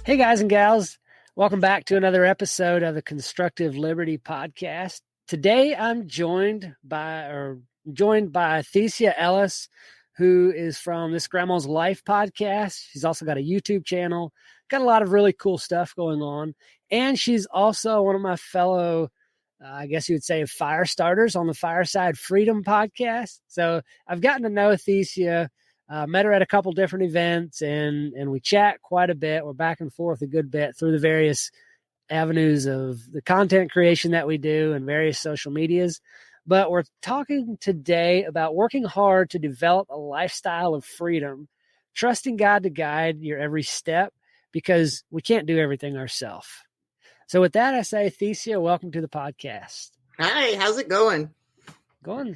Hey guys and gals, welcome back to another episode of the Constructive Liberty podcast. Today I'm joined by Thecia Ellis, who is from This Grandma's Life podcast. She's also got a YouTube channel, got a lot of really cool stuff going on, and she's also one of my fellow I guess you would say fire starters on the Fireside Freedom podcast. So I've gotten to know Thecia. Met her at a couple different events, and we chat quite a bit. We're back and forth a good bit through the various avenues of the content creation that we do and various social medias. But we're talking today about working hard to develop a lifestyle of freedom, trusting God to guide your every step, because we can't do everything ourselves. So with that, I say, Thecia, welcome to the podcast. Hi, how's it going?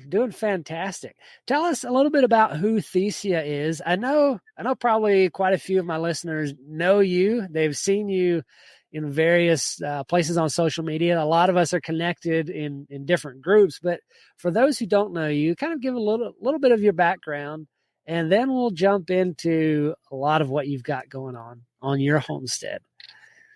Doing fantastic. Tell us a little bit about who Thecia is. I know probably quite a few of my listeners know you. They've seen you in various places on social media. A lot of us are connected in different groups, but for those who don't know you, kind of give a little bit of your background, and then we'll jump into a lot of what you've got going on your homestead.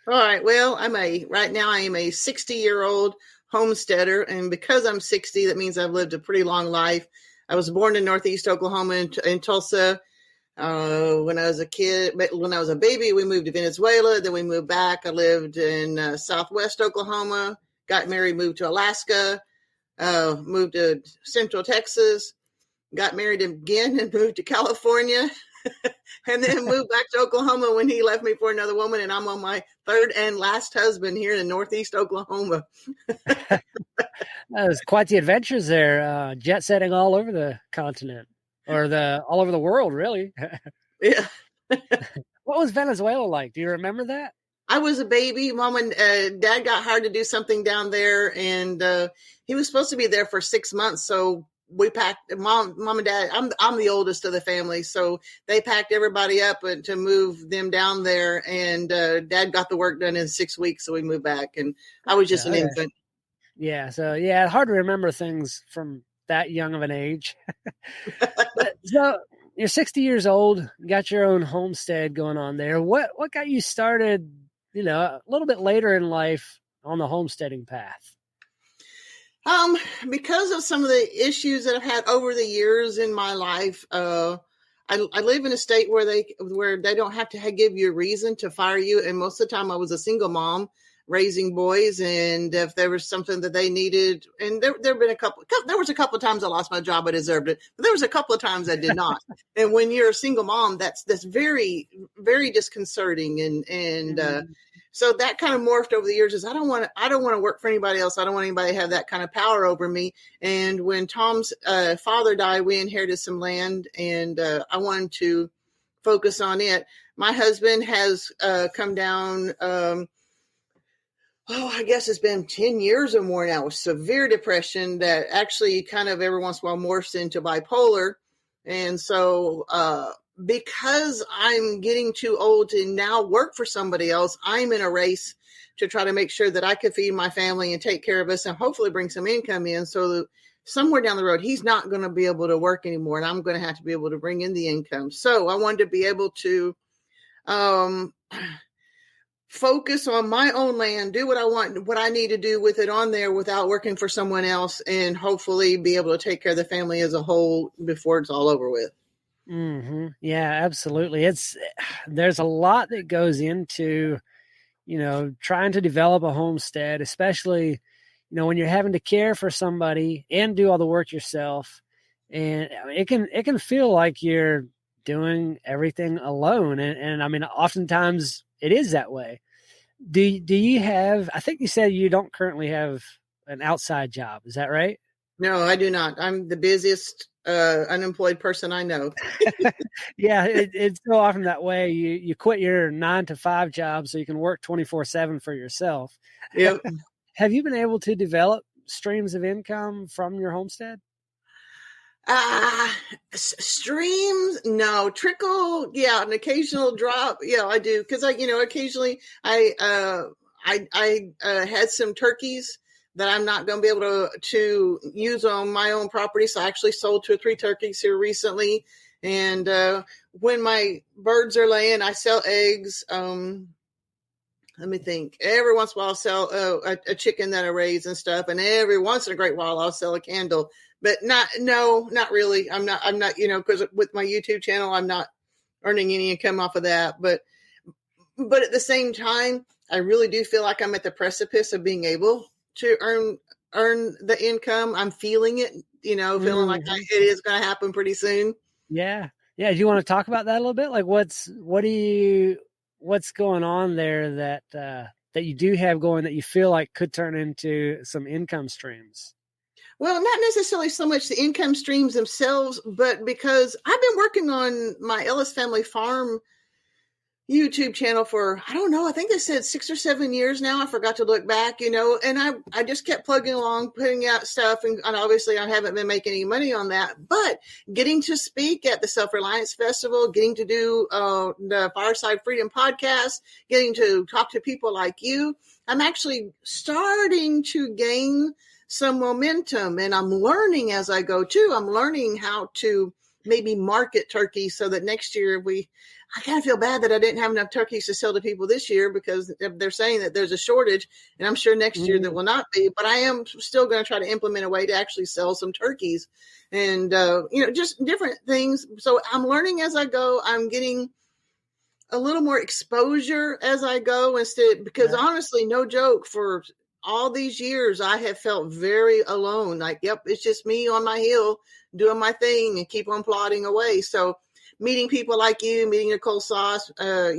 All right. Well, right now I am a 60-year-old homesteader. And because I'm 60, that means I've lived a pretty long life. I was born in Northeast Oklahoma in Tulsa. When I was a kid, but when I was a baby, we moved to Venezuela. Then we moved back. I lived in Southwest Oklahoma, got married, moved to Alaska, moved to Central Texas, got married again and moved to California. And then moved back to Oklahoma when he left me for another woman. And I'm on my third and last husband here in Northeast Oklahoma. That was quite the adventures there. Jet setting all over the continent, or all over the world, really. Yeah. What was Venezuela like? Do you remember that? I was a baby. Mom and Dad got hired to do something down there. And he was supposed to be there for 6 months. So we packed mom and dad. I'm the oldest of the family, so they packed everybody up to move them down there. And Dad got the work done in 6 weeks, so we moved back. And I was just an infant. Yeah, so hard to remember things from that young of an age. So you're 60 years old, got your own homestead going on there. What got you started? A little bit later in life on the homesteading path. Because of some of the issues that I've had over the years in my life, I live in a state where they don't have to give you a reason to fire you. And most of the time I was a single mom raising boys. And if there was something that they needed, and there was a couple of times I lost my job. I deserved it, but there was a couple of times I did not. And when you're a single mom, that's very, very disconcerting. And so that kind of morphed over the years as I don't want to work for anybody else. I don't want anybody to have that kind of power over me. And when Tom's father died, we inherited some land, and I wanted to focus on it. My husband has come down, I guess it's been 10 years or more now, with severe depression that actually kind of every once in a while morphs into bipolar. And so because I'm getting too old to now work for somebody else, I'm in a race to try to make sure that I can feed my family and take care of us and hopefully bring some income in, so that somewhere down the road, he's not going to be able to work anymore, and I'm going to have to be able to bring in the income. So I wanted to be able to focus on my own land, do what I want, what I need to do with it on there without working for someone else, and hopefully be able to take care of the family as a whole before it's all over with. Mm-hmm. Yeah, absolutely. There's a lot that goes into, trying to develop a homestead, especially, when you're having to care for somebody and do all the work yourself. And it can feel like you're doing everything alone. And I mean, oftentimes it is that way. Do you have, I think you said you don't currently have an outside job. Is that right? No, I do not. I'm the busiest unemployed person I know. Yeah, it's so often that way. You quit your 9-to-5 job so you can work 24/7 for yourself. Yep. Have you been able to develop streams of income from your homestead? Streams, no. Trickle, yeah. An occasional drop, yeah, I do, because occasionally I had some turkeys that I'm not going to be able to use on my own property. So I actually sold 2 or 3 turkeys here recently. And when my birds are laying, I sell eggs. let me think. Every once in a while, I'll sell a chicken that I raise and stuff. And every once in a great while, I'll sell a candle. But not really. I'm not, because with my YouTube channel, I'm not earning any income off of that. But at the same time, I really do feel like I'm at the precipice of being able to earn the income. I'm feeling it, feeling like it is going to happen pretty soon. Yeah. Yeah. Do you want to talk about that a little bit? Like what's going on there that you do have going that you feel like could turn into some income streams? Well, not necessarily so much the income streams themselves, but because I've been working on my Ellis Family Farm YouTube channel for, I don't know, I think they said 6 or 7 years now. I forgot to look back, and I just kept plugging along, putting out stuff. And obviously I haven't been making any money on that, but getting to speak at the Self-Reliance Festival, getting to do the Fireside Freedom podcast, getting to talk to people like you, I'm actually starting to gain some momentum, and I'm learning as I go too. I'm learning how to maybe market turkeys so that next year I kind of feel bad that I didn't have enough turkeys to sell to people this year because they're saying that there's a shortage, and I'm sure next year there will not be, but I am still going to try to implement a way to actually sell some turkeys and, just different things. So I'm learning as I go. I'm getting a little more exposure as I go because honestly, no joke, for all these years, I have felt very alone. Like, yep, it's just me on my hill doing my thing and keep on plodding away. So meeting people like you, meeting Nicole Sauce, I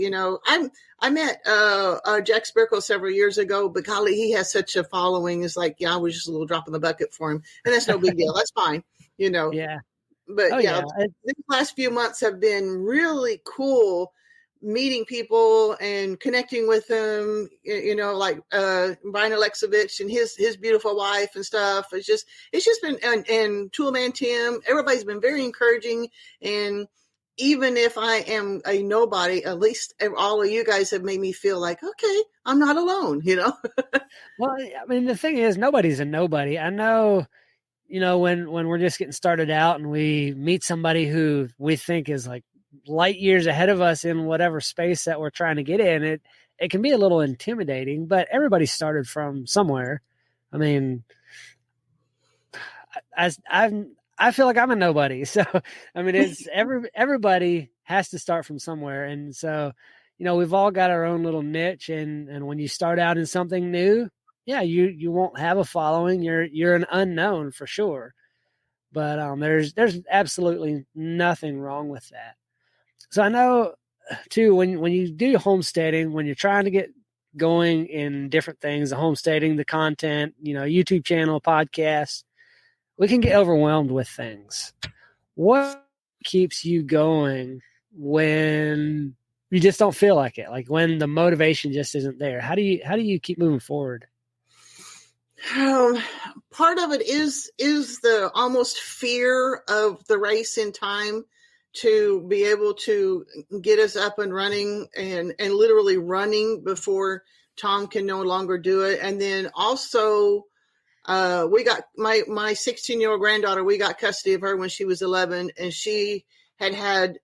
met Jack Spirkle several years ago, but golly, he has such a following. It's like, I was just a little drop in the bucket for him. And that's no big deal. That's fine, Yeah. But these last few months have been really cool, meeting people and connecting with them, like Brian Alexovich and his beautiful wife and stuff. It's just been, and Toolman Tim, everybody's been very encouraging. And even if I am a nobody, at least all of you guys have made me feel like, okay, I'm not alone, Well, I mean, the thing is, nobody's a nobody. I know, when we're just getting started out and we meet somebody who we think is like light years ahead of us in whatever space that we're trying to get in, it can be a little intimidating, but everybody started from somewhere. I mean, I feel like I'm a nobody. So, I mean, it's everybody has to start from somewhere. And so, we've all got our own little niche, and when you start out in something new, you won't have a following. You're an unknown for sure, but there's absolutely nothing wrong with that. So I know too, when you do homesteading, when you're trying to get going in different things, the homesteading, the content, YouTube channel, podcast, we can get overwhelmed with things. What keeps you going when you just don't feel like it? Like when the motivation just isn't there? How do you keep moving forward? Part of it is the almost fear of the race in time, to be able to get us up and running and literally running before Tom can no longer do it. And then also, we got my 16-year-old granddaughter, we got custody of her when she was 11, and she had,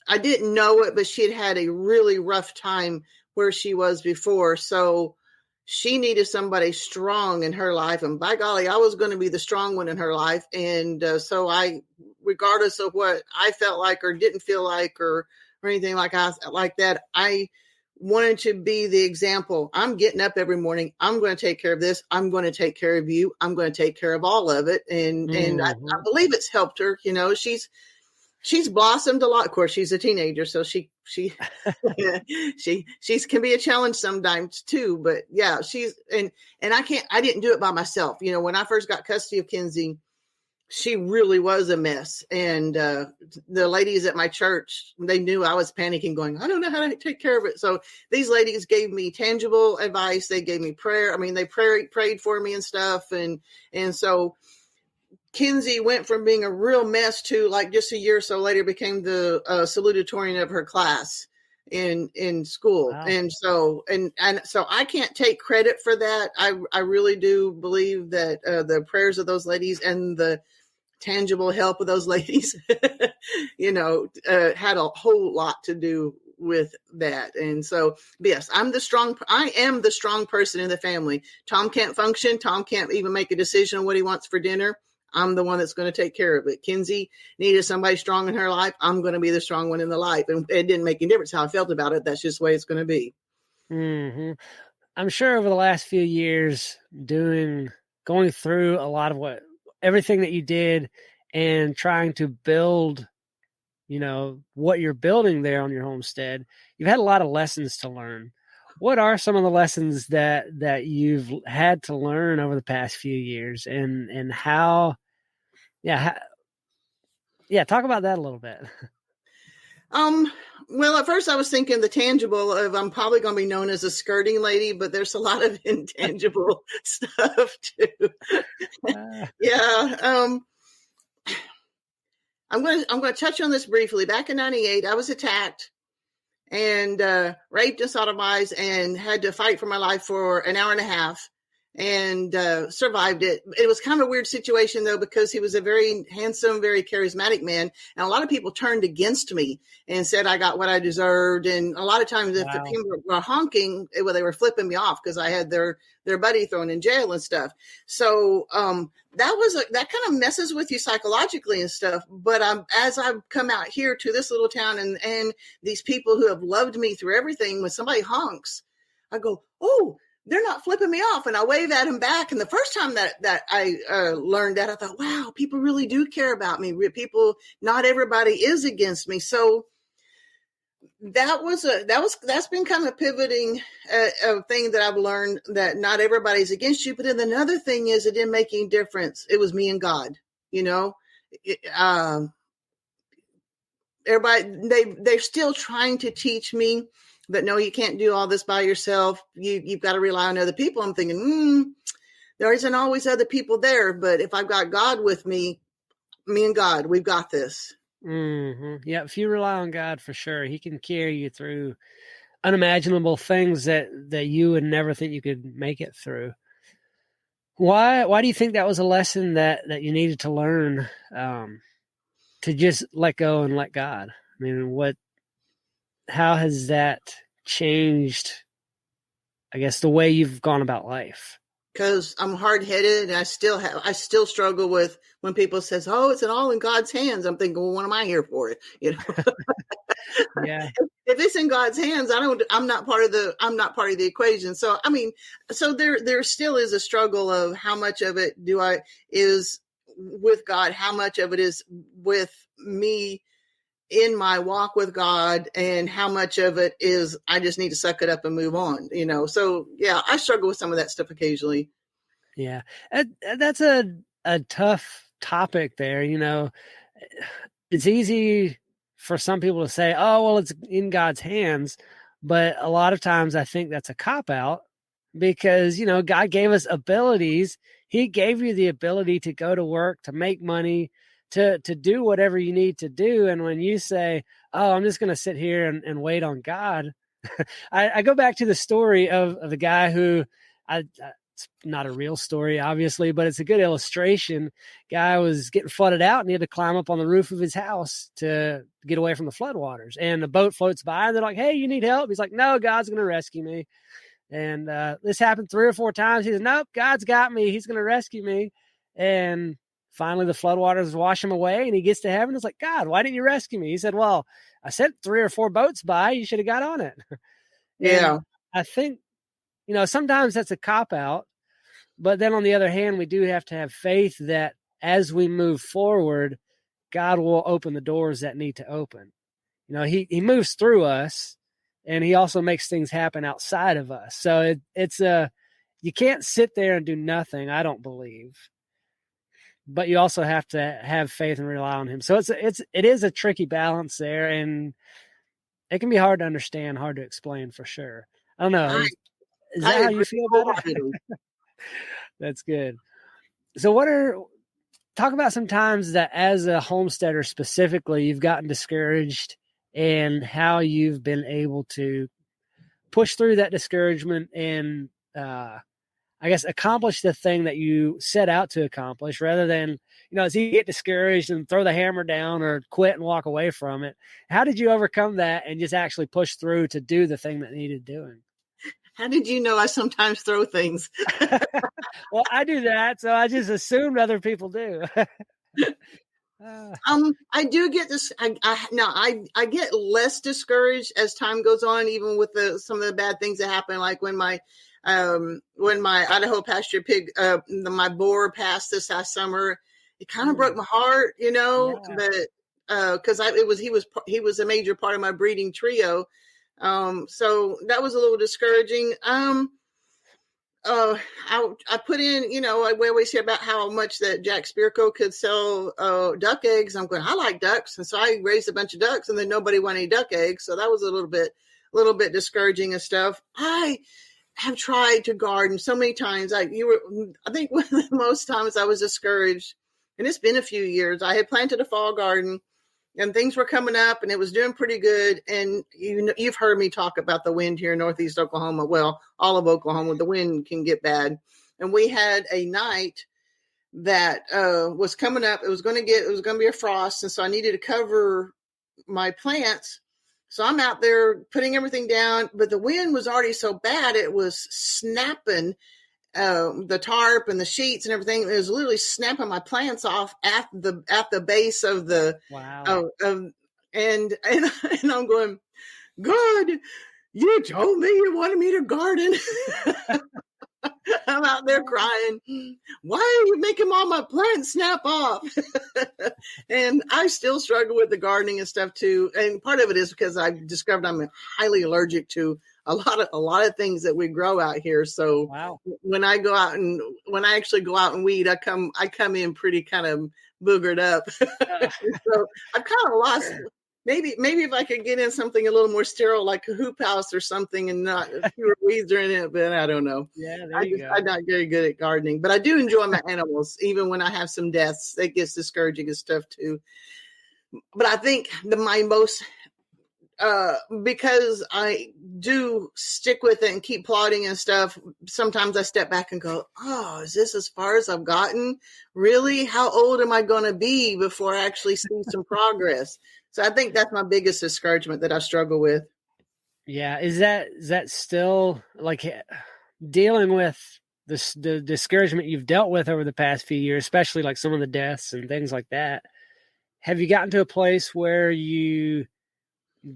I didn't know it, but she had a really rough time where she was before. So she needed somebody strong in her life. And by golly, I was going to be the strong one in her life. And so regardless of what I felt like or didn't feel like or anything like that, I wanted to be the example. I'm getting up every morning. I'm going to take care of this. I'm going to take care of you. I'm going to take care of all of it. And I believe it's helped her. She's blossomed a lot. Of course, she's a teenager, so she can be a challenge sometimes too. But yeah, and I didn't do it by myself. When I first got custody of Kinsey, she really was a mess. And the ladies at my church, they knew I was panicking, going, I don't know how to take care of it. So these ladies gave me tangible advice. They gave me prayer. I mean, they prayed for me and stuff. And so Kinsey went from being a real mess to, like, just a year or so later became the salutatorian of her class in school. Wow. And so I can't take credit for that. I really do believe that the prayers of those ladies and the tangible help of those ladies, had a whole lot to do with that. And so, yes, I am the strong person in the family. Tom can't function. Tom can't even make a decision on what he wants for dinner. I'm the one that's going to take care of it. Kinsey needed somebody strong in her life. I'm going to be the strong one in the life. And it didn't make any difference how I felt about it. That's just the way it's going to be. Mm-hmm. I'm sure over the last few years, going through a lot of everything that you did and trying to build, what you're building there on your homestead, you've had a lot of lessons to learn. What are some of the lessons that you've had to learn over the past few years, and how? Talk about that a little bit. Well, at first I was thinking the tangible of I'm probably going to be known as a skirting lady, but there's a lot of intangible stuff too. Yeah. I'm going to touch on this briefly. Back in 98, I was attacked and raped and sodomized and had to fight for my life for an hour and a half and survived it. It was kind of a weird situation, though, because he was a very handsome, very charismatic man. And a lot of people turned against me and said I got what I deserved. And a lot of times if the people were honking, they were flipping me off because I had their buddy thrown in jail and stuff. So that kind of messes with you psychologically and stuff. But as I've come out here to this little town and these people who have loved me through everything, when somebody honks, I go, oh, they're not flipping me off. And I wave at them back. And the first time that I learned that, I thought, wow, people really do care about me. Not everybody is against me. So that's been kind of pivoting a thing that I've learned, that not everybody's against you. But then another thing is it didn't make any difference. It was me and God, everybody, they're still trying to teach me that no, you can't do all this by yourself. You've got to rely on other people. I'm thinking, there isn't always other people there, but if I've got God with me and God, we've got this. Mm-hmm. Yeah, if you rely on God, for sure, He can carry you through unimaginable things that you would never think you could make it through. Why do you think that was a lesson that you needed to learn, to just let go and let God? I mean, how has that changed, I guess, the way you've gone about life? Because I'm hard-headed and I still struggle with when people says, oh, it's all in God's hands. I'm thinking, well, what am I here for? Yeah. If it's in God's hands, I'm not part of the equation. So, there still is a struggle of how much of it is with God, how much of it is with me in my walk with God, and how much of it is I just need to suck it up and move on, So yeah, I struggle with some of that stuff occasionally. Yeah. That's a tough topic there. It's easy for some people to say, oh, well, it's in God's hands. But a lot of times I think that's a cop out, because, God gave us abilities. He gave you the ability to go to work, to make money, to do whatever you need to do. And when you say, oh, I'm just going to sit here and wait on God, I go back to the story of the guy who, it's not a real story, obviously, but it's a good illustration. Guy was getting flooded out and he had to climb up on the roof of his house to get away from the floodwaters. And the boat floats by and they're like, hey, you need help? He's like, no, God's going to rescue me. And this happened 3 or 4 times. He said, nope, God's got me. He's going to rescue me. And finally, the floodwaters wash him away, and he gets to heaven. It's like, God, why didn't you rescue me? He said, well, I sent 3 or 4 boats by. You should have got on it. Yeah. I think, sometimes that's a cop-out. But then on the other hand, we do have to have faith that as we move forward, God will open the doors that need to open. He moves through us, and He also makes things happen outside of us. So you can't sit there and do nothing, I don't believe. But you also have to have faith and rely on Him. So it is a tricky balance there, and it can be hard to understand, hard to explain for sure. I don't know. Is that how you feel about it? That's good. So talk about some times that as a homesteader specifically, you've gotten discouraged and how you've been able to push through that discouragement and I guess, accomplish the thing that you set out to accomplish, rather than, it's easy to get discouraged and throw the hammer down or quit and walk away from it. How did you overcome that and just actually push through to do the thing that needed doing? How did you know I sometimes throw things? Well, I do that, so I just assumed other people do. I do get this. I get less discouraged as time goes on, even with some of the bad things that happen, like when my Idaho pasture pig, my boar passed this last summer. It kind of broke my heart, Yeah. but because he was a major part of my breeding trio. So that was a little discouraging. I put in, we always hear about how much that Jack Spirko could sell duck eggs. I'm going, I like ducks. And so I raised a bunch of ducks, and then nobody wanted any duck eggs. So that was a little bit discouraging and stuff. I have tried to garden so many times. I think one of the most times I was discouraged, and it's been a few years. I had planted a fall garden, and things were coming up, and it was doing pretty good. And you've heard me talk about the wind here in Northeast Oklahoma. Well, all of Oklahoma, the wind can get bad. And we had a night that was coming up. It was going to be a frost, and so I needed to cover my plants. So I'm out there putting everything down, but the wind was already so bad it was snapping the tarp and the sheets and everything. It was literally snapping my plants off at the base of the wow. And I'm going, God, you told me you wanted me to garden. I'm out there crying. Why are you making all my plants snap off? And I still struggle with the gardening and stuff too. And part of it is because I discovered I'm highly allergic to a lot of things that we grow out here. So wow. when I actually go out and weed, I come in pretty kind of boogered up. So I've kind of lost. Maybe if I could get in something a little more sterile, like a hoop house or something, and not fewer weeds are in it, but I don't know. Yeah, there you go. I'm not very good at gardening, but I do enjoy my animals, even when I have some deaths. It gets discouraging and stuff too. But I think my most, because I do stick with it and keep plodding and stuff, sometimes I step back and go, oh, is this as far as I've gotten? Really? How old am I going to be before I actually see some progress? So I think that's my biggest discouragement that I struggle with. Yeah. Is that still like dealing with the discouragement you've dealt with over the past few years, especially like some of the deaths and things like that? Have you gotten to a place where you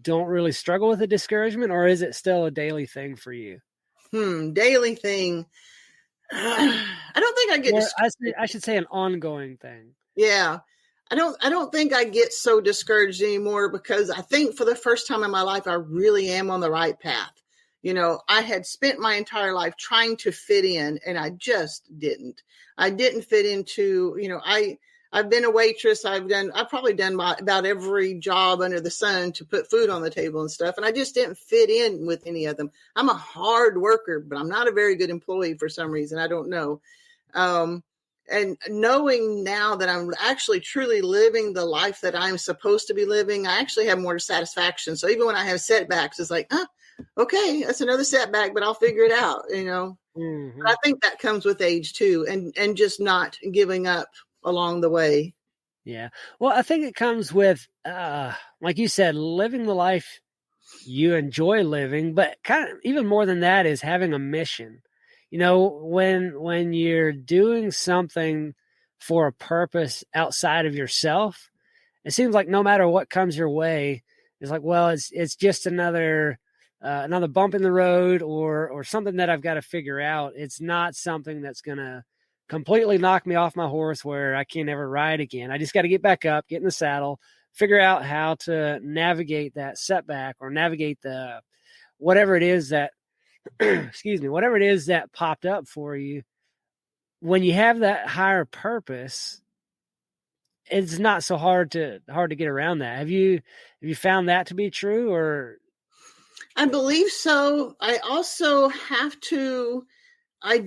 don't really struggle with the discouragement, or is it still a daily thing for you? Daily thing. I don't think I get. I should say an ongoing thing. Yeah. I don't think I get so discouraged anymore, because I think for the first time in my life, I really am on the right path. I had spent my entire life trying to fit in, and I just didn't. I didn't fit into, I've been a waitress. I've probably done about every job under the sun to put food on the table and stuff. And I just didn't fit in with any of them. I'm a hard worker, but I'm not a very good employee for some reason. I don't know. And knowing now that I'm actually truly living the life that I'm supposed to be living, I actually have more satisfaction. So even when I have setbacks, it's like, okay, that's another setback, but I'll figure it out, Mm-hmm. But I think that comes with age too, and just not giving up along the way. Yeah. Well, I think it comes with, like you said, living the life you enjoy living, but kind of even more than that is having a mission. When you're doing something for a purpose outside of yourself, it seems like no matter what comes your way, it's like, well, it's just another bump in the road or something that I've got to figure out. It's not something that's going to completely knock me off my horse where I can't ever ride again. I just got to get back up, get in the saddle, figure out how to navigate that setback or navigate whatever it is that, whatever it is that popped up for you. When you have that higher purpose, it's not so hard to get around that. Have you found that to be true? Or I believe so. I also have to,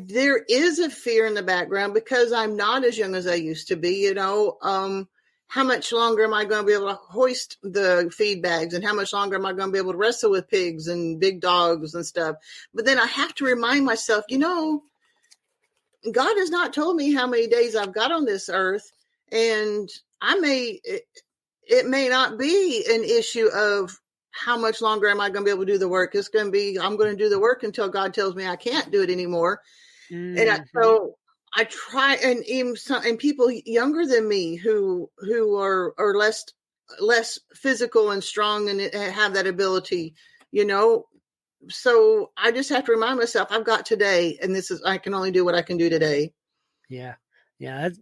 there is a fear in the background because I'm not as young as I used to be, how much longer am I going to be able to hoist the feed bags, and how much longer am I going to be able to wrestle with pigs and big dogs and stuff? But then I have to remind myself, God has not told me how many days I've got on this earth, and it may not be an issue of how much longer am I going to be able to do the work. It's going to be, I'm going to do the work until God tells me I can't do it anymore. So I try, and even and people younger than me who are less physical and strong and have that ability, so I just have to remind myself I've got today, and I can only do what I can do today. Yeah.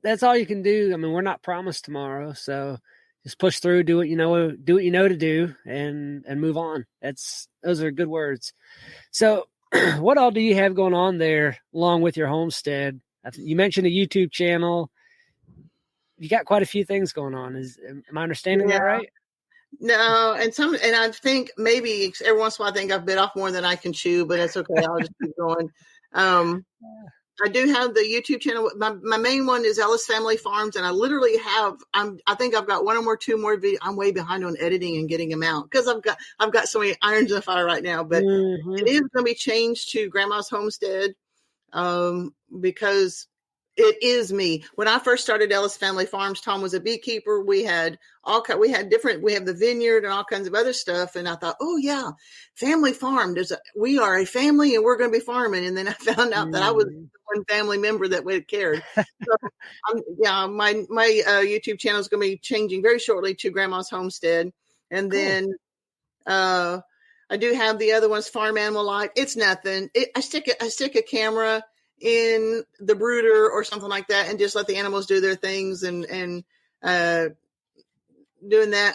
That's all you can do. I mean, we're not promised tomorrow, so just push through, do what you know to do, and move on. Those are good words. So what all do you have going on there along with your homestead? You mentioned a YouTube channel. You got quite a few things going on. Am I understanding that right? No, and I think maybe every once in a while I think I've bit off more than I can chew, but it's okay. I'll just keep going. I do have the YouTube channel. My main one is Ellis Family Farms, and I literally I think I've got one or two more videos. I'm way behind on editing and getting them out because I've got so many irons in the fire right now. But it is going to be changed to Grandma's Homestead, because it is me. When I first started Ellis Family Farms, Tom was a beekeeper. We have the vineyard and all kinds of other stuff. And I thought, oh yeah, family farm. We are a family and we're going to be farming. And then I found out that I was one family member that would have cared. So my YouTube channel is going to be changing very shortly to Grandma's Homestead. And then, I do have the other ones, Farm Animal Life. It's nothing. I stick a camera in the brooder or something like that and just let the animals do their things and doing that.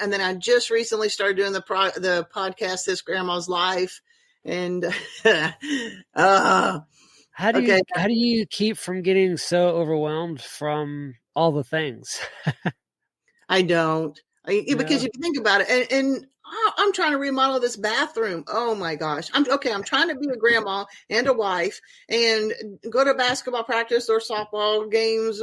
And then I just recently started doing the podcast, This Grandma's Life. And how do you keep from getting so overwhelmed from all the things? I don't. Because if you think about it, and I'm trying to remodel this bathroom. Oh my gosh. I'm trying to be a grandma and a wife and go to basketball practice or softball games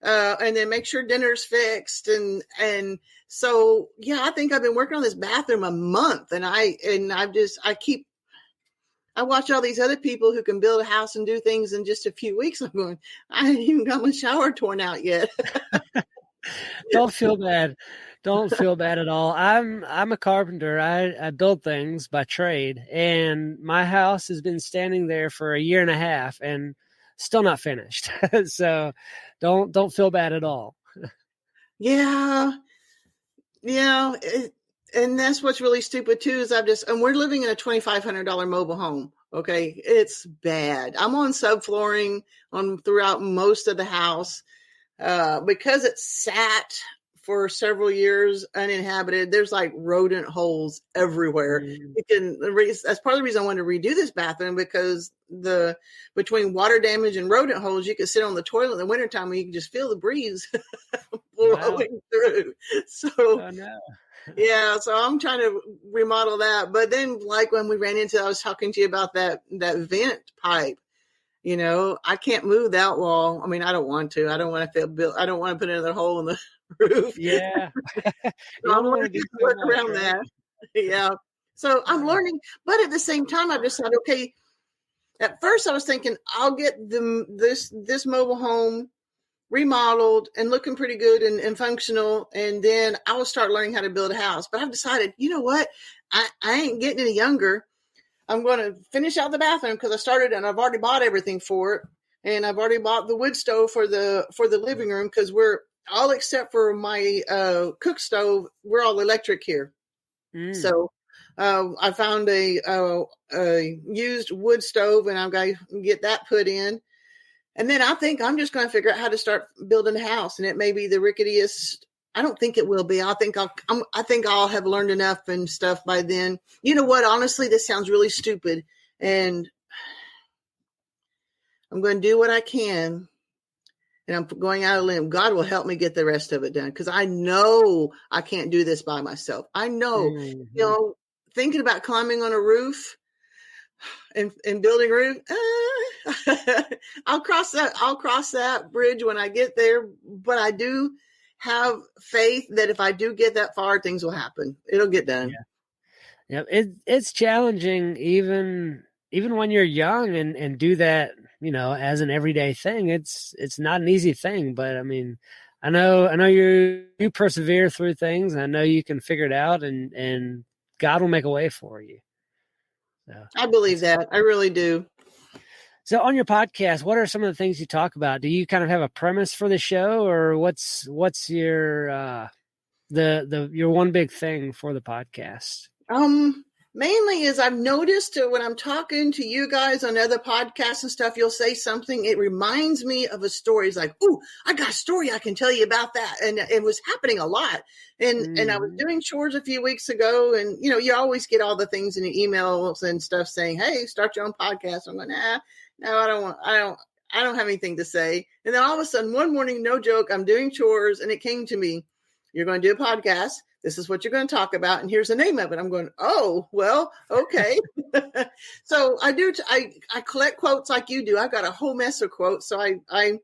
and then make sure dinner's fixed. And so, I think I've been working on this bathroom a month, and I watch all these other people who can build a house and do things in just a few weeks. I'm going, I haven't even got my shower torn out yet. Don't feel bad. Don't feel bad at all. I'm a carpenter. I build things by trade, and my house has been standing there for a year and a half and still not finished. So don't feel bad at all. Yeah. And that's what's really stupid too, is and we're living in a $2,500 mobile home. Okay. It's bad. I'm on subflooring throughout most of the house, because it sat for several years uninhabited. There's like rodent holes everywhere. That's part of the reason I wanted to redo this bathroom, because between water damage and rodent holes, you could sit on the toilet in the wintertime and you can just feel the breeze blowing through. So, so I'm trying to remodel that. But then, like when we ran into, I was talking to you about that vent pipe. I can't move that wall. I mean, I don't want to. I don't want to put another hole in the roof. Yeah. So I'm learning to work around that. Yeah. So I'm learning, but at the same time, I've decided, okay, at first I was thinking I'll get this mobile home remodeled and looking pretty good and functional, and then I will start learning how to build a house. But I've decided, you know what? I ain't getting any younger. I'm going to finish out the bathroom because I started and I've already bought everything for it. And I've already bought the wood stove for the living room, because we're all, except for my cook stove, we're all electric here. So I found a used wood stove, and I've got to get that put in. And then I think I'm just going to figure out how to start building a house. And it may be the ricketiest. I don't think it will be. I think I'll have learned enough and stuff by then. You know what? Honestly, this sounds really stupid, and I'm going to do what I can, and I'm going out on a limb. God will help me get the rest of it done, because I know I can't do this by myself. I know, thinking about climbing on a roof and building a roof, I'll cross that bridge when I get there. But I do have faith that if I do get that far, things will happen. It'll get done. Yeah. It's challenging even when you're young and do that as an everyday thing, it's not an easy thing, but I mean, I know you persevere through things. And I know you can figure it out, and God will make a way for you. So I believe that. I really do. So on your podcast, what are some of the things you talk about? Do you kind of have a premise for the show, or what's your your one big thing for the podcast? Mainly is I've noticed when I'm talking to you guys on other podcasts and stuff, you'll say something. It reminds me of a story. It's like, "Ooh, I got a story I can tell you about that." And it was happening a lot. And I was doing chores a few weeks ago, and you always get all the things in the emails and stuff saying, "Hey, start your own podcast." I'm like, "Nah, no, I don't have anything to say." And then all of a sudden, one morning, no joke, I'm doing chores, and it came to me, "You're going to do a podcast. This is what you're going to talk about. And here's the name of it." I'm going, "Oh, well, okay." So I do. I collect quotes like you do. I've got a whole mess of quotes. So I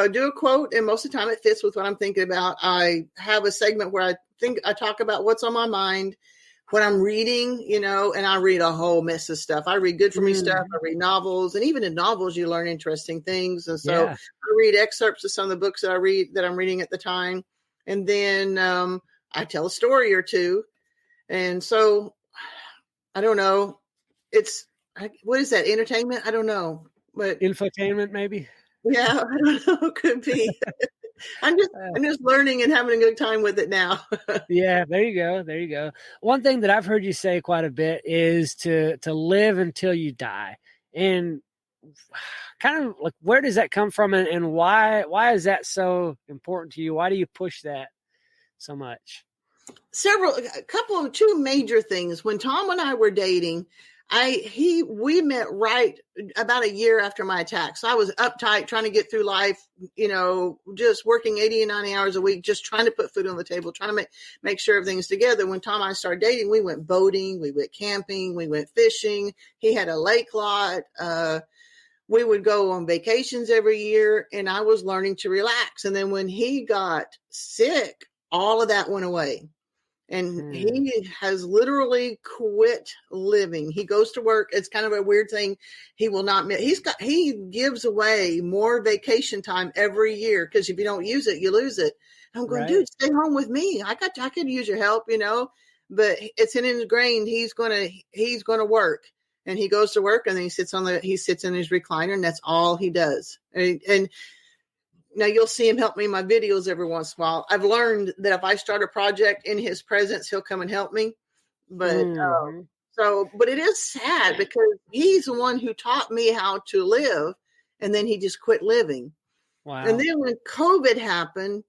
do a quote, and most of the time it fits with what I'm thinking about. I have a segment where I talk about what's on my mind, what I'm reading, and I read a whole mess of stuff. I read good for me stuff. I read novels, and even in novels, you learn interesting things. And so I read excerpts of some of the books that I'm reading at the time. And then I tell a story or two. And so I don't know. What is that? Entertainment? I don't know. But infotainment, maybe. Yeah, I don't know. Could be. I'm just learning and having a good time with it now. Yeah, there you go. There you go. One thing that I've heard you say quite a bit is to live until you die. And kind of like, where does that come from, and why is that so important to you? Why do you push that so much? Two major things. When Tom and I were dating, we met right about a year after my attack. So I was uptight, trying to get through life, just working 80 and 90 hours a week, just trying to put food on the table, trying to make sure everything's together. When Tom and I started dating, we went boating, we went camping, we went fishing. He had a lake lot. We would go on vacations every year, and I was learning to relax. And then when he got sick, all of that went away. And he has literally quit living. He goes to work. It's kind of a weird thing. He will not, he gives away more vacation time every year, because if you don't use it, you lose it. And I'm going, dude, stay home with me. I could use your help, but it's in his grain. He's going to work, and he goes to work, and then he sits in his recliner, and that's all he does. And now you'll see him help me in my videos every once in a while. I've learned that if I start a project in his presence, he'll come and help me. But but it is sad, because he's the one who taught me how to live, and then he just quit living. Wow. And then when COVID happened,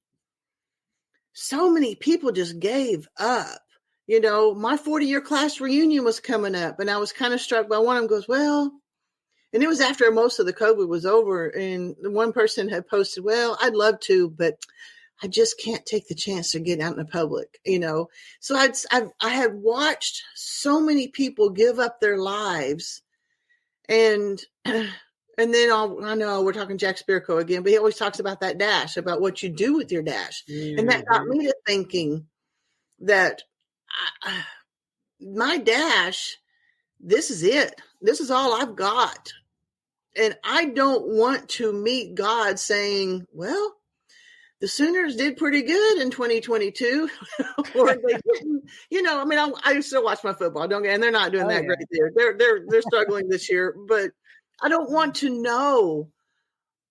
so many people just gave up. My 40-year class reunion was coming up, and I was kind of struck by one of them. Goes, well. And it was after most of the COVID was over, and one person had posted, well, I'd love to, but I just can't take the chance to get out in the public, So I had watched so many people give up their lives, and then I know we're talking Jack Spirko again, but he always talks about that dash, about what you do with your dash. And that got me to thinking that my dash, this is it. This is all I've got. And I don't want to meet God saying, well, the Sooners did pretty good in 2022. Or they didn't, I still watch my football, and they're not doing that great there. They're struggling this year, but I don't want to know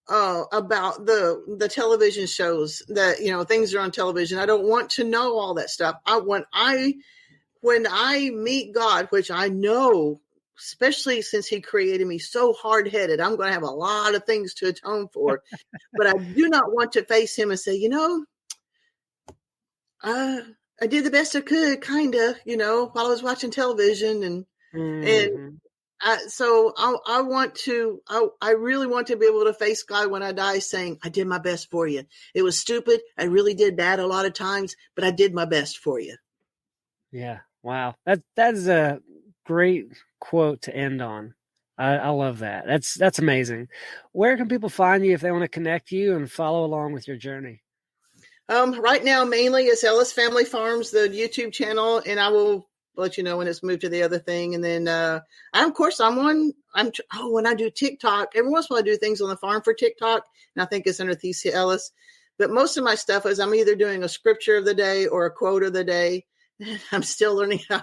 about the television shows that, things are on television. I don't want to know all that stuff. When I meet God, which I know, especially since he created me so hard-headed, I'm going to have a lot of things to atone for. But I do not want to face him and say, I did the best I could, kind of, while I was watching television. So I really want to be able to face God when I die saying, I did my best for you. It was stupid. I really did bad a lot of times, but I did my best for you. Yeah. Wow. That is a great quote to end on. I love that. That's amazing. Where can people find you if they want to connect you and follow along with your journey? Right now, mainly it's Ellis Family Farms, the YouTube channel, and I will let you know when it's moved to the other thing. And then, when I do TikTok, every once in a while I do things on the farm for TikTok, and I think it's under Thecia Ellis. But most of my stuff is I'm either doing a scripture of the day or a quote of the day. I'm still learning how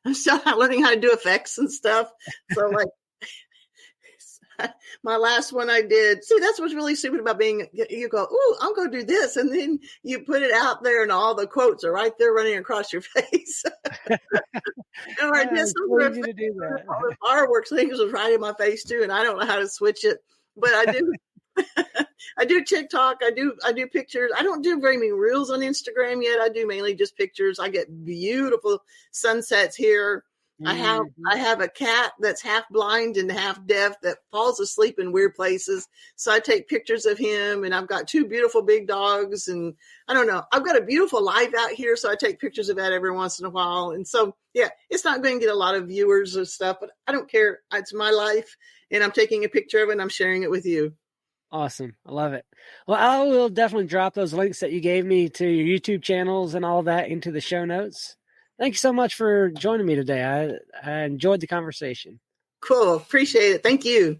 to do effects and stuff. So like my last one I did, see, that's what's really stupid about you go, ooh, I'll go do this. And then you put it out there and all the quotes are right there running across your face. Or I did some to do that. fireworks things was right in my face too. And I don't know how to switch it, but I do. I do TikTok. I do pictures. I don't do very many reels on Instagram yet. I do mainly just pictures. I get beautiful sunsets here. Mm-hmm. I have a cat that's half blind and half deaf that falls asleep in weird places. So I take pictures of him, and I've got 2 beautiful big dogs, and I don't know. I've got a beautiful life out here, so I take pictures of that every once in a while. And so, yeah, it's not going to get a lot of viewers or stuff, but I don't care. It's my life, and I'm taking a picture of it, and I'm sharing it with you. Awesome. I love it. Well, I will definitely drop those links that you gave me to your YouTube channels and all that into the show notes. Thank you so much for joining me today. I enjoyed the conversation. Cool. Appreciate it. Thank you.